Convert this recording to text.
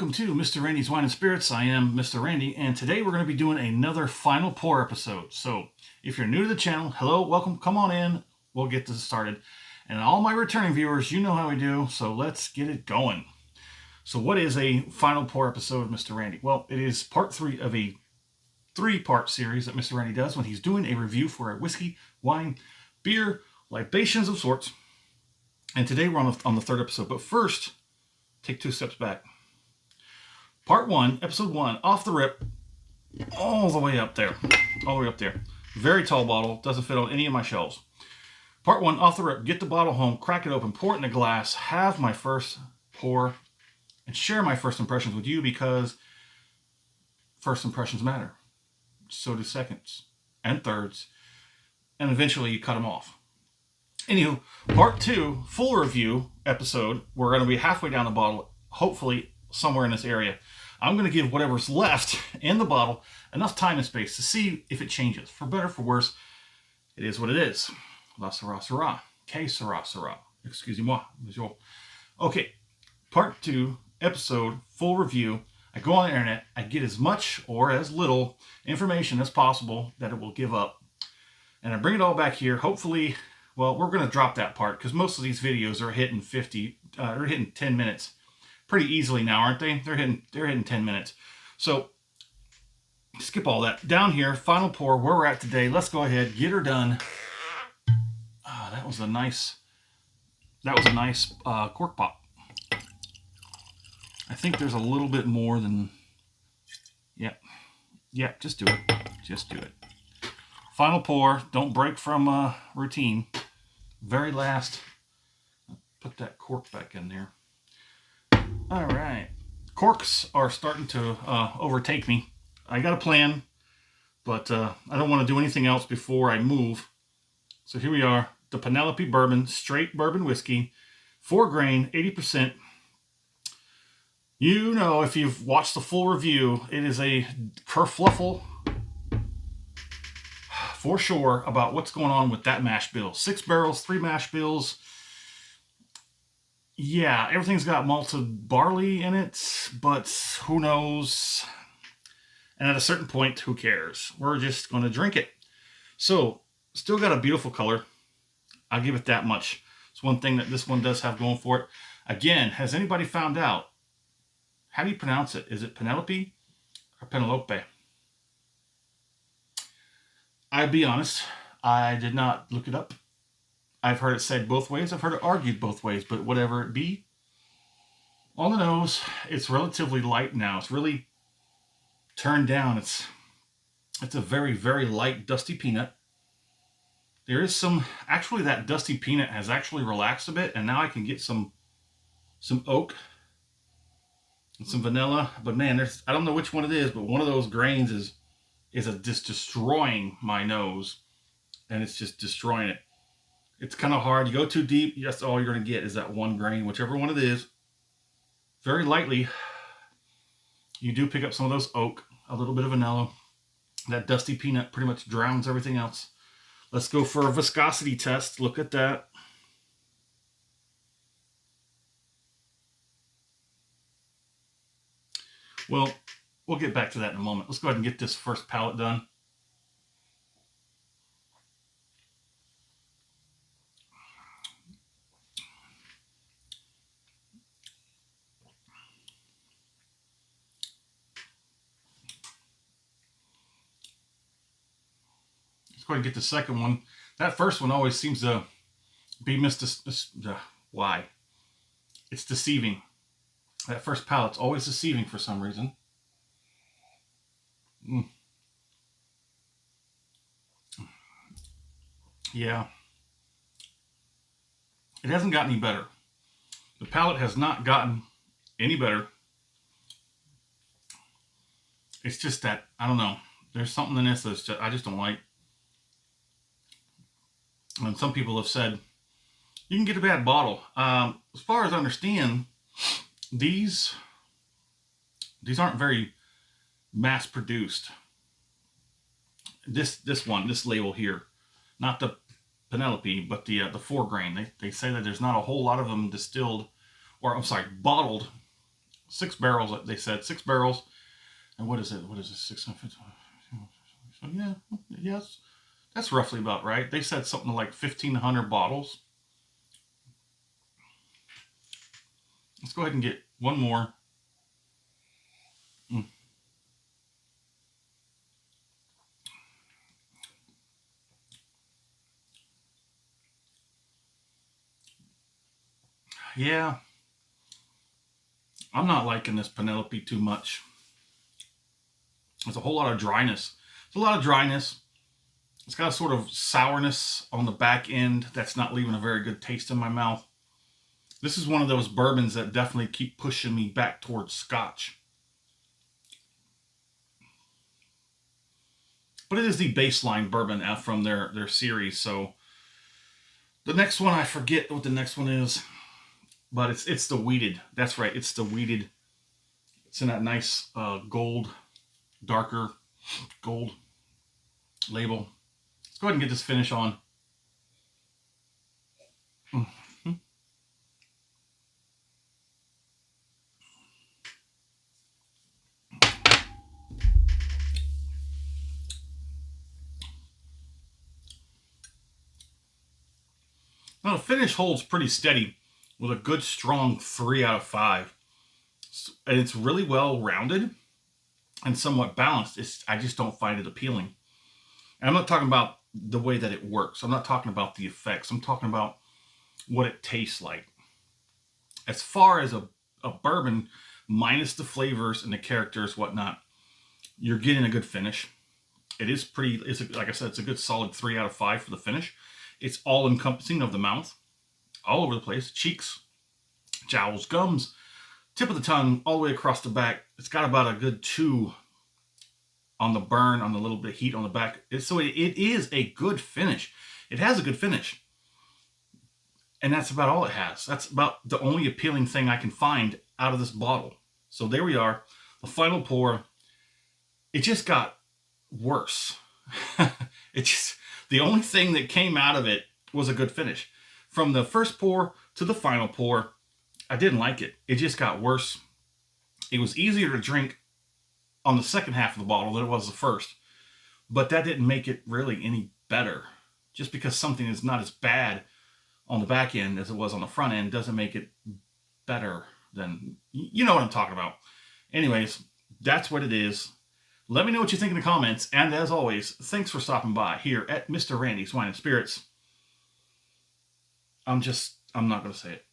welcome to Mr. Randy's Wine and Spirits. I am Mr. Randy, and today we're going to be doing another final pour episode. So, if you're new to the channel, hello, welcome, come on in. We'll get this started. And all my returning viewers, you know how we do, so let's get it going. So, what is a final pour episode of Mr. Randy? Well, it is part 3 of a 3-part series that Mr. Randy does when he's doing a review for a whiskey, wine, beer, libations of sorts. And today we're on the 3rd episode. But first, take 2 steps back. Part 1, episode 1, off the rip, all the way up there. All the way up there. Very tall bottle, doesn't fit on any of my shelves. Part 1, off the rip, get the bottle home, crack it open, pour it in a glass, have my first pour, and share my first impressions with you because first impressions matter. So do seconds and thirds, and eventually you cut them off. Anywho, part 2, full review episode, we're going to be halfway down the bottle, hopefully somewhere in this area. I'm going to give whatever's left in the bottle enough time and space to see if it changes. For better, for worse, it is what it is. La sera sera. Que sera sera. Excusez-moi, monsieur. Okay, part 2, episode, full review. I go on the internet, I get as much or as little information as possible that it will give up. And I bring it all back here. Hopefully, well, we're going to drop that part because most of these videos are hitting 10 minutes. Pretty easily now, aren't they? They're hitting 10 minutes. So skip all that. Down here, final pour, where we're at today. Let's go ahead, get her done. That was a nice cork pop. I think there's a little bit more than, yeah, just do it. Just do it. Final pour, don't break from routine. Very last, put that cork back in there. All right, corks are starting to overtake me. I got a plan, but I don't want to do anything else before I move. So here we are, the Penelope bourbon, straight bourbon whiskey, 4 grain, 80%. You know, if you've watched the full review, it is a kerfluffle for sure about what's going on with that mash bill. 6 barrels, 3 mash bills. Yeah, everything's got malted barley in it, but who knows? And at a certain point, who cares? We're just going to drink it. So, still got a beautiful color. I'll give it that much. It's one thing that this one does have going for it. Again, has anybody found out? How do you pronounce it? Is it Penelope or Penelope? I'll be honest, I did not look it up. I've heard it said both ways. I've heard it argued both ways, but whatever it be, on the nose, it's relatively light now. It's really turned down. It's a very, very light, dusty peanut. There is some, actually that dusty peanut has actually relaxed a bit, and now I can get some oak and some vanilla. But man, I don't know which one it is, but one of those grains is just destroying my nose, and it's just destroying it. It's kind of hard. You go too deep, that's all you're going to get is that 1 grain, whichever one it is. Very lightly, you do pick up some of those oak, a little bit of vanilla. That dusty peanut pretty much drowns everything else. Let's go for a viscosity test. Look at that. Well, we'll get back to that in a moment. Let's go ahead and get this first palate done. Go ahead and get the second one. That first one always seems to be why? It's deceiving. That first palate's always deceiving for some reason. Yeah. It hasn't gotten any better. The palate has not gotten any better. It's just that, I don't know. There's something in this that I just don't like. And some people have said, you can get a bad bottle. As far as I understand, these aren't very mass produced. This label here, not the Penelope, but the 4 grain. They say that there's not a whole lot of them distilled, or I'm sorry, bottled 6 barrels, they said. 6 barrels. And what is it? What is it? 650? So yeah, yes, that's roughly about right. They said something like 1,500 bottles. Let's go ahead and get one more. Yeah, I'm not liking this Penelope too much. There's a whole lot of dryness. It's a lot of dryness. It's got a sort of sourness on the back end that's not leaving a very good taste in my mouth. This is one of those bourbons that definitely keep pushing me back towards Scotch. But it is the baseline bourbon from their series. So the next one, I forget what the next one is. But it's the wheated. That's right. It's the wheated. It's in that nice gold, darker gold label. Let's go ahead and get this finish on. Now the finish holds pretty steady with a good strong 3 out of 5. And it's really well rounded and somewhat balanced. I just don't find it appealing. And I'm not talking about the way that it works. I'm not talking about the effects. I'm talking about what it tastes like. As far as a bourbon, minus the flavors and the characters, whatnot, you're getting a good finish. It is pretty, like I said, it's a good solid 3 out of 5 for the finish. It's all encompassing of the mouth, all over the place, cheeks, jowls, gums, tip of the tongue, all the way across the back. It's got about a good 2 on the burn, on the little bit of heat on the back. So it is a good finish. It has a good finish. And that's about all it has. That's about the only appealing thing I can find out of this bottle. So there we are, the final pour. It just got worse. The only thing that came out of it was a good finish. From the first pour to the final pour, I didn't like it. It just got worse. It was easier to drink on the second half of the bottle than it was the first. But that didn't make it really any better. Just because something is not as bad on the back end as it was on the front end doesn't make it better than... You know what I'm talking about. Anyways, that's what it is. Let me know what you think in the comments. And as always, thanks for stopping by here at Mr. Randy's Wine and Spirits. I'm not going to say it.